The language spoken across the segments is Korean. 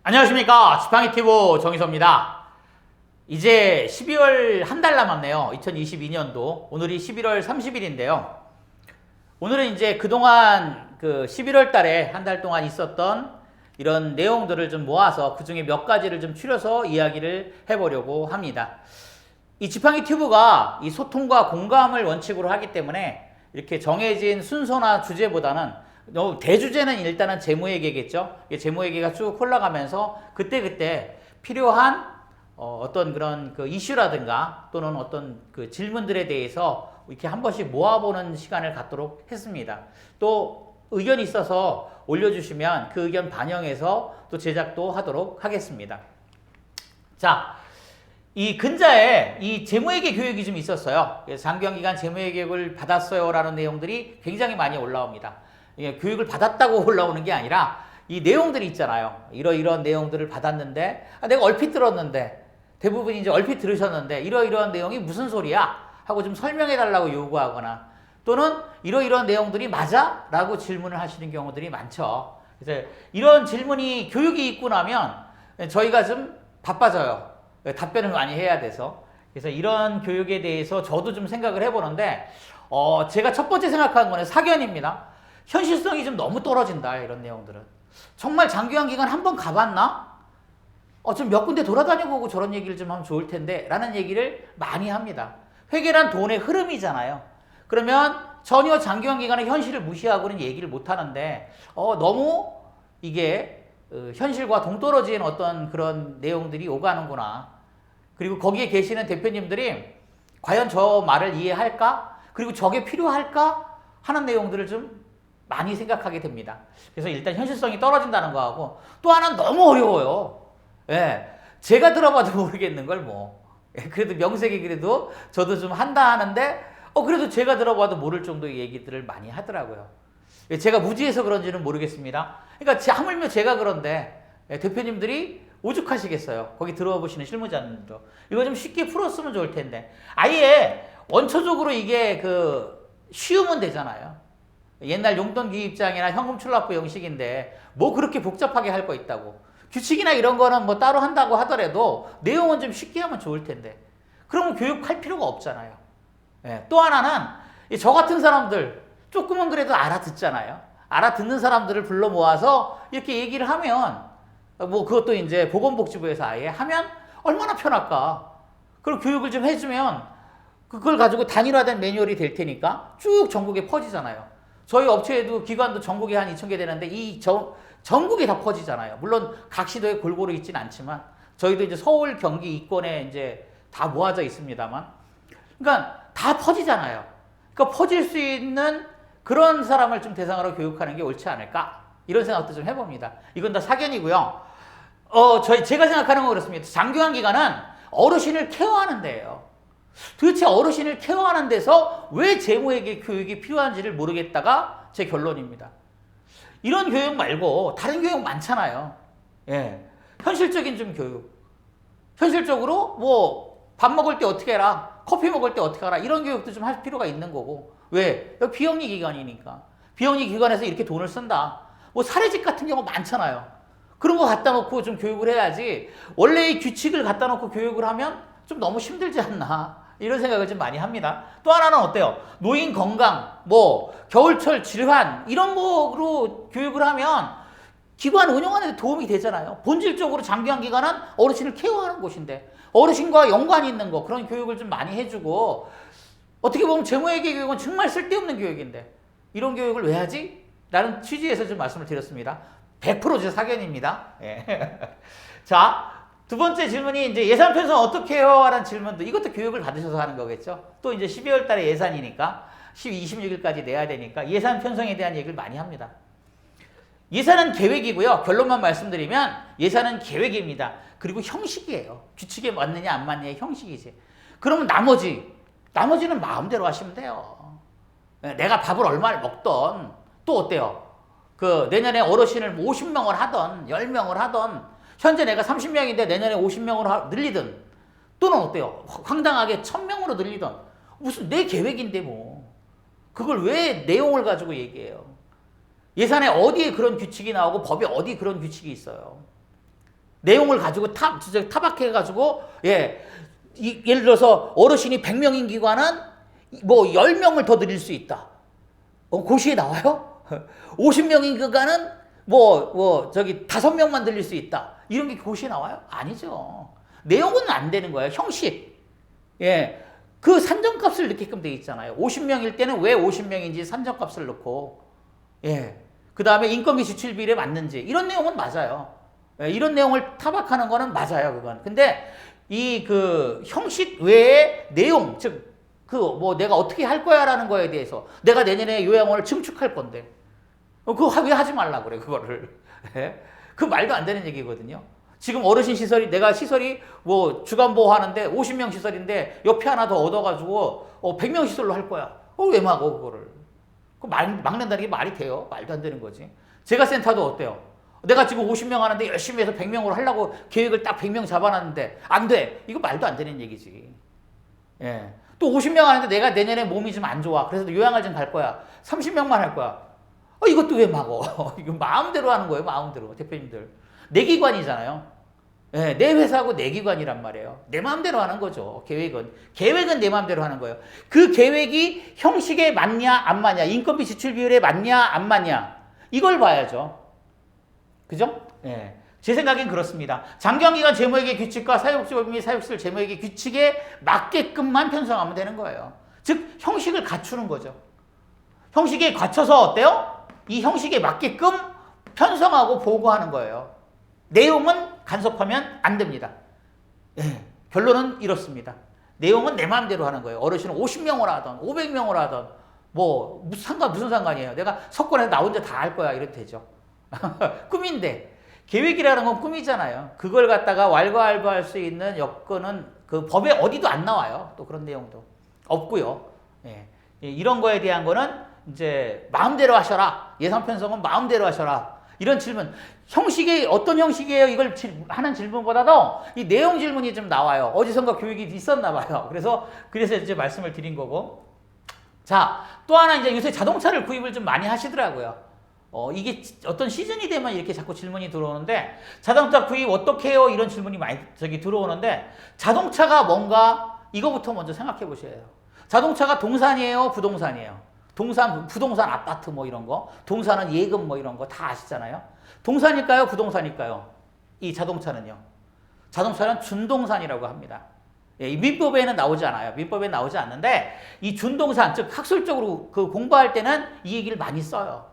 안녕하십니까. 지팡이튜브 정희섭입니다. 이제 12월 한 달 남았네요. 2022년도. 오늘이 11월 30일인데요. 오늘은 이제 그동안 11월 달에 한 달 동안 있었던 이런 내용들을 좀 모아서 그 중에 몇 가지를 좀 추려서 이야기를 해보려고 합니다. 이 지팡이튜브가 이 소통과 공감을 원칙으로 하기 때문에 이렇게 정해진 순서나 주제보다는 대주제는 일단은 재무회계겠죠. 재무회계가 쭉 올라가면서 그때그때 필요한 어떤 그런 이슈라든가 또는 어떤 질문들에 대해서 이렇게 한 번씩 모아보는 시간을 갖도록 했습니다. 또 의견이 있어서 올려주시면 그 의견 반영해서 또 제작도 하도록 하겠습니다. 자, 이 근자에 이 재무회계 교육이 좀 있었어요. 장기간기간 재무회계 교육을 받았어요 라는 내용들이 굉장히 많이 올라옵니다. 교육을 받았다고 올라오는 게 아니라 이 내용들이 있잖아요. 이러이러한 내용들을 받았는데 내가 얼핏 들었는데 대부분이 이제 얼핏 들으셨는데 이러이러한 내용이 무슨 소리야? 하고 좀 설명해 달라고 요구하거나 또는 이러이러한 내용들이 맞아? 라고 질문을 하시는 경우들이 많죠. 그래서 이런 질문이 교육이 있고 나면 저희가 좀 바빠져요. 답변을 많이 해야 돼서. 그래서 이런 교육에 대해서 저도 좀 생각을 해보는데 제가 첫 번째 생각하는 거는 사견입니다. 현실성이 좀 너무 떨어진다. 이런 내용들은. 정말 장기간 기간 한번 가봤나? 좀 몇 군데 돌아다니고 오고 저런 얘기를 좀 하면 좋을 텐데 라는 얘기를 많이 합니다. 회계란 돈의 흐름이잖아요. 그러면 전혀 장기간 기간의 현실을 무시하고는 얘기를 못 하는데 너무 이게 현실과 동떨어진 어떤 그런 내용들이 오가는구나. 그리고 거기에 계시는 대표님들이 과연 저 말을 이해할까? 그리고 저게 필요할까? 하는 내용들을 좀 많이 생각하게 됩니다. 그래서 일단 현실성이 떨어진다는 거하고 또 하나는 너무 어려워요. 예, 제가 들어봐도 모르겠는 걸 뭐. 그래도 명색이 그래도 저도 좀 한다 하는데 그래도 제가 들어봐도 모를 정도의 얘기들을 많이 하더라고요. 제가 무지해서 그런지는 모르겠습니다. 그러니까 하물며 제가 그런데 대표님들이 오죽하시겠어요. 거기 들어와 보시는 실무자님도. 이거 좀 쉽게 풀었으면 좋을 텐데. 아예 원초적으로 이게 쉬우면 되잖아요. 옛날 용돈 기입장이나 현금 출납부 형식인데 뭐 그렇게 복잡하게 할 거 있다고. 규칙이나 이런 거는 뭐 따로 한다고 하더라도 내용은 좀 쉽게 하면 좋을 텐데. 그러면 교육할 필요가 없잖아요. 또 하나는 저 같은 사람들 조금은 그래도 알아듣잖아요. 알아듣는 사람들을 불러 모아서 이렇게 얘기를 하면 뭐 그것도 이제 보건복지부에서 아예 하면 얼마나 편할까. 그럼 교육을 좀 해주면 그걸 가지고 단일화된 매뉴얼이 될 테니까 쭉 전국에 퍼지잖아요. 저희 업체에도 기관도 전국에 한 2,000개 되는데 전국에 다 퍼지잖아요. 물론 각 시도에 골고루 있지는 않지만 저희도 이제 서울, 경기, 이권에 이제 다 모아져 있습니다만 그러니까 다 퍼지잖아요. 그러니까 퍼질 수 있는 그런 사람을 좀 대상으로 교육하는 게 옳지 않을까? 이런 생각도 좀 해봅니다. 이건 다 사견이고요. 제가 생각하는 건 그렇습니다. 장기간 기간은 어르신을 케어하는 데예요. 도대체 어르신을 케어하는 데서 왜 재무회계 교육이 필요한지를 모르겠다가 제 결론입니다. 이런 교육 말고 다른 교육 많잖아요. 예. 현실적인 좀 교육. 현실적으로 뭐 밥 먹을 때 어떻게 해라. 커피 먹을 때 어떻게 하라. 이런 교육도 좀 할 필요가 있는 거고. 왜? 여기 비영리 기관이니까. 비영리 기관에서 이렇게 돈을 쓴다. 뭐 사례집 같은 경우 많잖아요. 그런 거 갖다 놓고 좀 교육을 해야지 원래의 규칙을 갖다 놓고 교육을 하면 좀 너무 힘들지 않나. 이런 생각을 좀 많이 합니다. 또 하나는 어때요? 노인 건강, 뭐 겨울철 질환 이런 거로 교육을 하면 기관 운영하는 데 도움이 되잖아요. 본질적으로 장기간 기간은 어르신을 케어하는 곳인데 어르신과 연관이 있는 거 그런 교육을 좀 많이 해주고 어떻게 보면 재무회계 교육은 정말 쓸데없는 교육인데 이런 교육을 왜 하지? 라는 취지에서 좀 말씀을 드렸습니다. 100% 제 사견입니다. 예. 자, 두 번째 질문이 이제 예산 편성 어떻게 해요? 라는 질문도 이것도 교육을 받으셔서 하는 거겠죠. 또 이제 12월 달에 예산이니까 26일까지 내야 되니까 예산 편성에 대한 얘기를 많이 합니다. 예산은 계획이고요. 결론만 말씀드리면 예산은 계획입니다. 그리고 형식이에요. 규칙에 맞느냐 안 맞느냐의 형식이지. 그러면 나머지는 마음대로 하시면 돼요. 내가 밥을 얼마를 먹던 또 어때요? 내년에 어르신을 50명을 하던 10명을 하던 현재 내가 30명인데 내년에 50명으로 늘리든 또는 어때요? 황당하게 1000명으로 늘리든 무슨 내 계획인데 뭐 그걸 왜 내용을 가지고 얘기해요? 예산에 어디에 그런 규칙이 나오고 법에 어디 그런 규칙이 있어요? 내용을 가지고 타박해가지고, 예, 예를 들어서 어르신이 100명인 기관은 뭐 10명을 더 드릴 수 있다. 고시에 나와요? 50명인 기관은 저기 5명만 드릴 수 있다. 이런 게 고시에 나와요? 아니죠. 내용은 안 되는 거예요. 형식. 예. 그 산정값을 넣게끔 돼 있잖아요. 50명일 때는 왜 50명인지 산정값을 넣고, 예. 그 다음에 인건비 지출 비율에 맞는지, 이런 내용은 맞아요. 예. 이런 내용을 타박하는 거는 맞아요, 그건. 근데 이 그 형식 외의 내용, 즉, 내가 어떻게 할 거야 라는 거에 대해서 내가 내년에 요양원을 증축할 건데, 그거 왜 하지 말라 그래, 그거를. 예? 그 말도 안 되는 얘기거든요. 지금 어르신 시설이 뭐 주간보호 하는데 50명 시설인데 옆에 하나 더 얻어가지고 100명 시설로 할 거야. 왜 막어, 그거를. 막는다는 게 말이 돼요? 말도 안 되는 거지. 제가 센터도 어때요? 내가 지금 50명 하는데 열심히 해서 100명으로 하려고 계획을 딱 100명 잡아놨는데 안 돼. 이거 말도 안 되는 얘기지. 예. 또 50명 하는데 내가 내년에 몸이 좀 안 좋아. 그래서 요양을 좀 갈 거야. 30명만 할 거야. 이것도 왜 막어? 이거 마음대로 하는 거예요, 마음대로. 대표님들. 내 기관이잖아요. 예, 내 회사하고 내 기관이란 말이에요. 내 마음대로 하는 거죠, 계획은 내 마음대로 하는 거예요. 그 계획이 형식에 맞냐, 안 맞냐, 인건비 지출 비율에 맞냐, 안 맞냐. 이걸 봐야죠. 그죠? 예. 제 생각엔 그렇습니다. 장기간기간 재무회계 규칙과 사육지법 및 사육시설 재무회계 규칙에 맞게끔만 편성하면 되는 거예요. 즉, 형식을 갖추는 거죠. 형식에 갖춰서 어때요? 이 형식에 맞게끔 편성하고 보고하는 거예요. 내용은 간섭하면 안 됩니다. 예, 결론은 이렇습니다. 내용은 내 마음대로 하는 거예요. 어르신은 50명을 하던 500명을 하던 무슨 상관이에요. 내가 석권해서 나 혼자 다 할 거야 이래도 되죠. 꿈인데 계획이라는 건 꿈이잖아요. 그걸 갖다가 왈가왈부할 수 있는 여건은 그 법에 어디도 안 나와요. 또 그런 내용도 없고요. 예, 이런 거에 대한 거는 이제 마음대로 하셔라. 예산 편성은 마음대로 하셔라. 이런 질문. 형식이 어떤 형식이에요? 이걸 하는 질문보다도 이 내용 질문이 좀 나와요. 어디선가 교육이 있었나 봐요. 그래서 이제 말씀을 드린 거고. 자, 또 하나 이제 요새 자동차를 구입을 좀 많이 하시더라고요. 이게 어떤 시즌이 되면 이렇게 자꾸 질문이 들어오는데, 자동차 구입 어떻게 해요? 이런 질문이 많이 들어오는데, 자동차가 뭔가 이거부터 먼저 생각해 보셔야 해요. 자동차가 동산이에요? 부동산이에요? 부동산 아파트 이런 거, 동산은 예금 이런 거 다 아시잖아요. 동산일까요? 부동산일까요? 이 자동차는요. 자동차는 준동산이라고 합니다. 예, 이 민법에는 나오지 않아요. 민법에 나오지 않는데 이 준동산, 즉 학술적으로 공부할 때는 이 얘기를 많이 써요.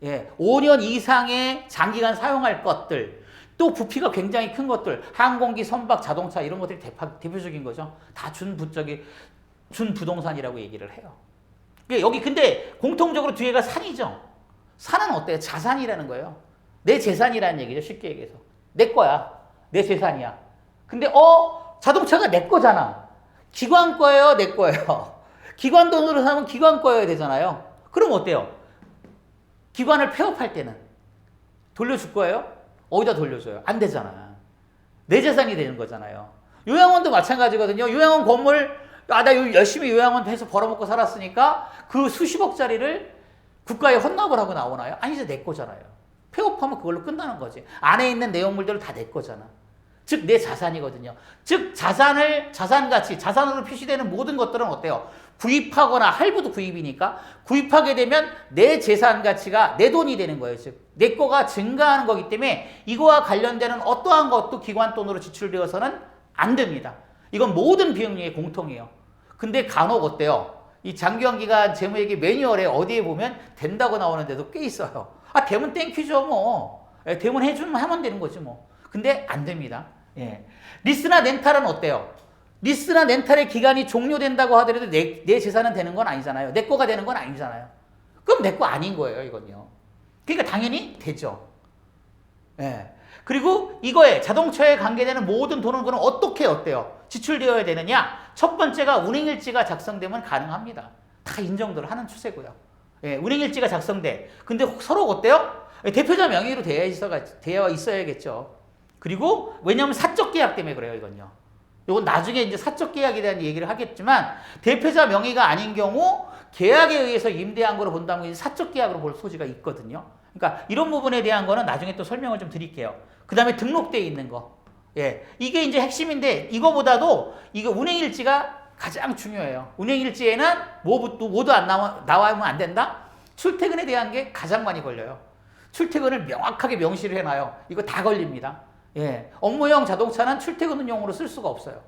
예, 5년 이상의 장기간 사용할 것들, 또 부피가 굉장히 큰 것들, 항공기, 선박, 자동차 이런 것들이 대표적인 거죠. 다 준부동산이라고 얘기를 해요. 여기 근데 공통적으로 뒤에가 산이죠. 산은 어때요? 자산이라는 거예요. 내 재산이라는 얘기죠. 쉽게 얘기해서. 내 거야. 내 재산이야. 근데 자동차가 내 거잖아. 기관 거예요? 내 거예요? 기관 돈으로 사면 기관 거여야 되잖아요. 그럼 어때요? 기관을 폐업할 때는 돌려줄 거예요? 어디다 돌려줘요? 안 되잖아. 내 재산이 되는 거잖아요. 요양원도 마찬가지거든요. 요양원 건물 나 열심히 요양원 해서 벌어먹고 살았으니까 그 수십억짜리를 국가에 헌납을 하고 나오나요? 아니죠. 내 거잖아요. 폐업하면 그걸로 끝나는 거지. 안에 있는 내용물들은 다 내 거잖아. 즉 내 자산이거든요. 즉 자산가치, 자산으로 표시되는 모든 것들은 어때요? 구입하거나 할부도 구입이니까 구입하게 되면 내 재산 가치가 내 돈이 되는 거예요. 즉 내 거가 증가하는 거기 때문에 이거와 관련되는 어떠한 것도 기관 돈으로 지출되어서는 안 됩니다. 이건 모든 비용리의 공통이에요. 근데 간혹 어때요? 이 장기간기간 재무회계 매뉴얼에 어디에 보면 된다고 나오는 데도 꽤 있어요. 되면 땡큐죠 되면 하면 되는 거지 근데 안 됩니다. 예. 리스나 렌탈은 어때요? 리스나 렌탈의 기간이 종료된다고 하더라도 내 재산은 되는 건 아니잖아요. 내 거가 되는 건 아니잖아요. 그럼 내 거 아닌 거예요, 이건요. 그러니까 당연히 되죠. 예. 그리고 이거에 자동차에 관계되는 모든 돈은 그럼 어때요? 지출되어야 되느냐? 첫 번째가 운행일지가 작성되면 가능합니다. 다 인정들 하는 추세고요. 예, 운행일지가 작성돼. 근데 서로 어때요? 대표자 명의로 되어 있어야겠죠. 그리고 왜냐하면 사적 계약 때문에 그래요, 이건요. 이건 나중에 이제 사적 계약에 대한 얘기를 하겠지만 대표자 명의가 아닌 경우 계약에 의해서 임대한 거로 본다면 사적 계약으로 볼 소지가 있거든요. 그러니까 이런 부분에 대한 거는 나중에 또 설명을 좀 드릴게요. 그 다음에 등록되어 있는 거. 예. 이게 이제 핵심인데, 이거보다도 이거 운행일지가 가장 중요해요. 운행일지에는 뭐도 안 나와면 안 된다? 출퇴근에 대한 게 가장 많이 걸려요. 출퇴근을 명확하게 명시를 해놔요. 이거 다 걸립니다. 예. 업무용 자동차는 출퇴근용으로 쓸 수가 없어요.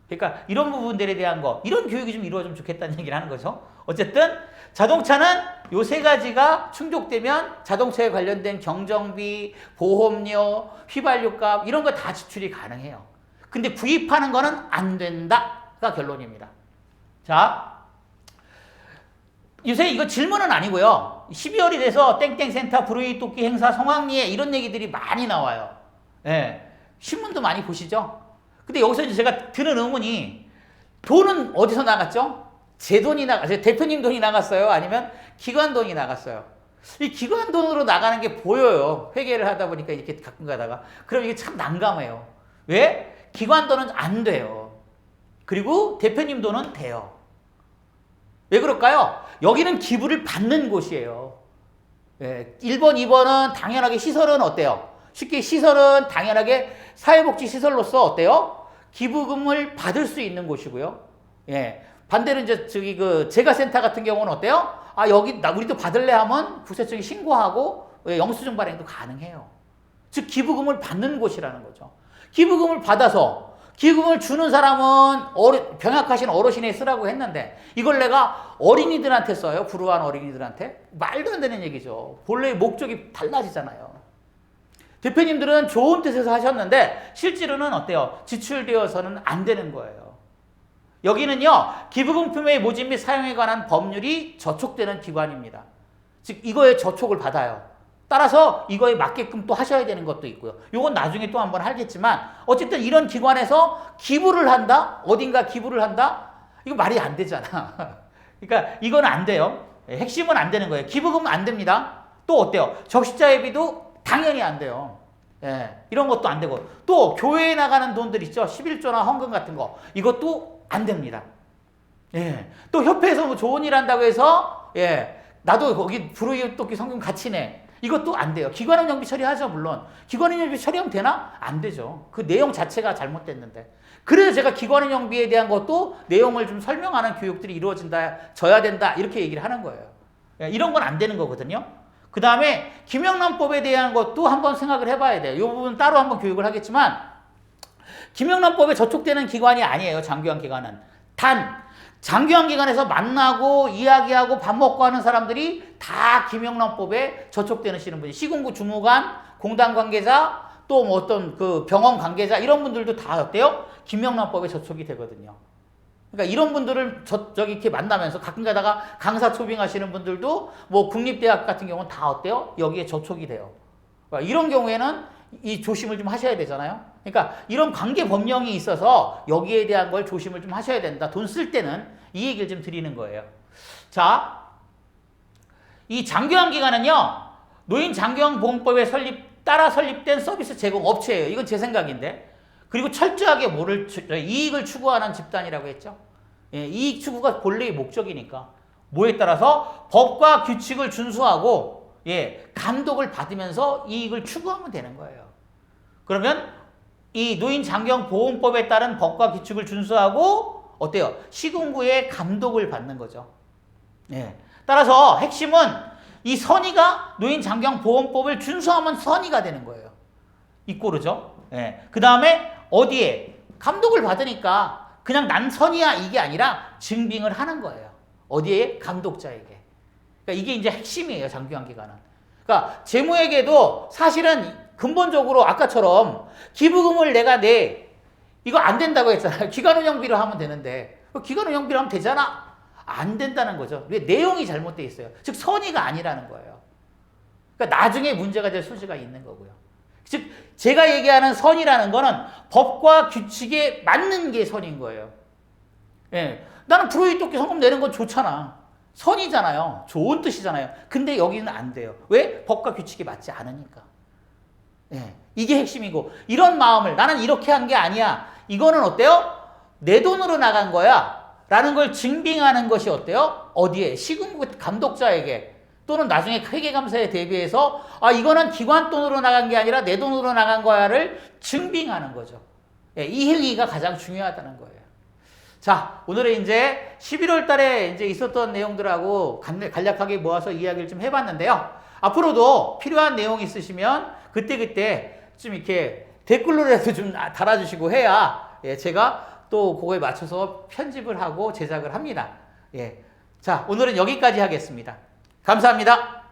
그러니까 이런 부분들에 대한 거, 이런 교육이 좀 이루어지면 좋겠다는 얘기를 하는 거죠. 어쨌든 자동차는 요 세 가지가 충족되면 자동차에 관련된 경정비, 보험료, 휘발유값 이런 거 다 지출이 가능해요. 근데 구입하는 거는 안 된다가 결론입니다. 자, 요새 이거 질문은 아니고요. 12월이 돼서 땡땡센터, 브루이토끼 행사, 성황리에 이런 얘기들이 많이 나와요. 예. 신문도 많이 보시죠? 근데 여기서 이제 제가 드는 의문이, 돈은 어디서 나갔죠? 제 돈이 제 대표님 돈이 나갔어요? 아니면 기관 돈이 나갔어요? 이 기관 돈으로 나가는 게 보여요. 회계를 하다 보니까 이렇게 가끔 가다가. 그럼 이게 참 난감해요. 왜? 기관 돈은 안 돼요. 그리고 대표님 돈은 돼요. 왜 그럴까요? 여기는 기부를 받는 곳이에요. 예, 1번, 2번은 당연하게 시설은 어때요? 쉽게 시설은 당연하게 사회복지시설로서 어때요? 기부금을 받을 수 있는 곳이고요. 예. 반대로 이제 재가센터 같은 경우는 어때요? 우리도 받을래 하면 국세청에 신고하고 영수증 발행도 가능해요. 즉, 기부금을 받는 곳이라는 거죠. 기부금을 받아서 기부금을 주는 사람은 병약하신 어르신에 쓰라고 했는데 이걸 내가 어린이들한테 써요? 불우한 어린이들한테? 말도 안 되는 얘기죠. 본래의 목적이 달라지잖아요. 대표님들은 좋은 뜻에서 하셨는데 실제로는 어때요? 지출되어서는 안 되는 거예요. 여기는요, 기부금품의 모집 및 사용에 관한 법률이 저촉되는 기관입니다. 즉, 이거에 저촉을 받아요. 따라서 이거에 맞게끔 또 하셔야 되는 것도 있고요. 이건 나중에 또 한번 하겠지만 어쨌든 이런 기관에서 기부를 한다? 어딘가 기부를 한다? 이거 말이 안 되잖아. 그러니까 이건 안 돼요. 핵심은 안 되는 거예요. 기부금은 안 됩니다. 또 어때요? 적십자예비도 당연히 안 돼요. 예, 이런 것도 안 되고 또 교회에 나가는 돈들 있죠. 11조나 헌금 같은 거. 이것도 안 됩니다. 예, 또 협회에서 뭐 좋은 일 한다고 해서 나도 거기 브루이토끼 성금 같이 내. 이것도 안 돼요. 기관운영비 처리하죠, 물론. 기관운영비 처리하면 되나? 안 되죠. 그 내용 자체가 잘못됐는데. 그래서 제가 기관운영비에 대한 것도 내용을 좀 설명하는 교육들이 이루어져야 된다. 이렇게 얘기를 하는 거예요. 이런 건 안 되는 거거든요. 그 다음에 김영란법에 대한 것도 한번 생각을 해봐야 돼요. 이 부분 따로 한번 교육을 하겠지만 김영란법에 저촉되는 기관이 아니에요. 장기관 기관은. 단 장기관 기관에서 만나고 이야기하고 밥 먹고 하는 사람들이 다 김영란법에 저촉되시는 분이 시군구 주무관, 공단 관계자, 또 뭐 어떤 그 병원 관계자 이런 분들도 다 어때요? 김영란법에 저촉이 되거든요. 그러니까 이런 분들을 저기 이렇게 만나면서 가끔 가다가 강사 초빙하시는 분들도 뭐 국립대학 같은 경우는 다 어때요? 여기에 저촉이 돼요. 그러니까 이런 경우에는 이 조심을 좀 하셔야 되잖아요. 그러니까 이런 관계 법령이 있어서 여기에 대한 걸 조심을 좀 하셔야 된다. 돈 쓸 때는 이 얘기를 좀 드리는 거예요. 자, 이 장기관 기관은요, 노인 장기관보험법에 따라 설립된 서비스 제공 업체예요. 이건 제 생각인데. 그리고 철저하게 이익을 추구하는 집단이라고 했죠. 예, 이익 추구가 본래의 목적이니까. 뭐에 따라서 법과 규칙을 준수하고 감독을 받으면서 이익을 추구하면 되는 거예요. 그러면 이 노인 장기보험법에 따른 법과 규칙을 준수하고 어때요? 시군구의 감독을 받는 거죠. 따라서 핵심은 이 선의가 노인 장기보험법을 준수하면 선의가 되는 거예요. 이꼬르죠. 그 다음에 어디에? 감독을 받으니까 그냥 난 선의야 이게 아니라 증빙을 하는 거예요. 어디에? 감독자에게. 그러니까 이게 이제 핵심이에요. 장기관 기관은. 그러니까 재무에게도 사실은 근본적으로 아까처럼 기부금을 내가 이거 안 된다고 했잖아요. 기관운영비로 하면 되는데 기관운영비로 하면 되잖아. 안 된다는 거죠. 왜? 내용이 잘못되어 있어요. 즉 선의가 아니라는 거예요. 그러니까 나중에 문제가 될 소지가 있는 거고요. 즉 제가 얘기하는 선이라는 거는 법과 규칙에 맞는 게 선인 거예요. 나는 브루이토끼 성금 내는 건 좋잖아. 선이잖아요. 좋은 뜻이잖아요. 근데 여기는 안 돼요. 왜? 법과 규칙에 맞지 않으니까. 이게 핵심이고 이런 마음을 나는 이렇게 한 게 아니야. 이거는 어때요? 내 돈으로 나간 거야. 라는 걸 증빙하는 것이 어때요? 어디에? 시군구 감독자에게. 또는 나중에 회계감사에 대비해서 아 이거는 기관 돈으로 나간 게 아니라 내 돈으로 나간 거야를 증빙하는 거죠. 예, 이 행위가 가장 중요하다는 거예요. 자, 오늘은 이제 11월 달에 이제 있었던 내용들하고 간략하게 모아서 이야기를 좀 해봤는데요. 앞으로도 필요한 내용 있으시면 그때그때 좀 이렇게 댓글로라도 좀 달아주시고 해야 예, 제가 또 그거에 맞춰서 편집을 하고 제작을 합니다. 예. 자, 오늘은 여기까지 하겠습니다. 감사합니다.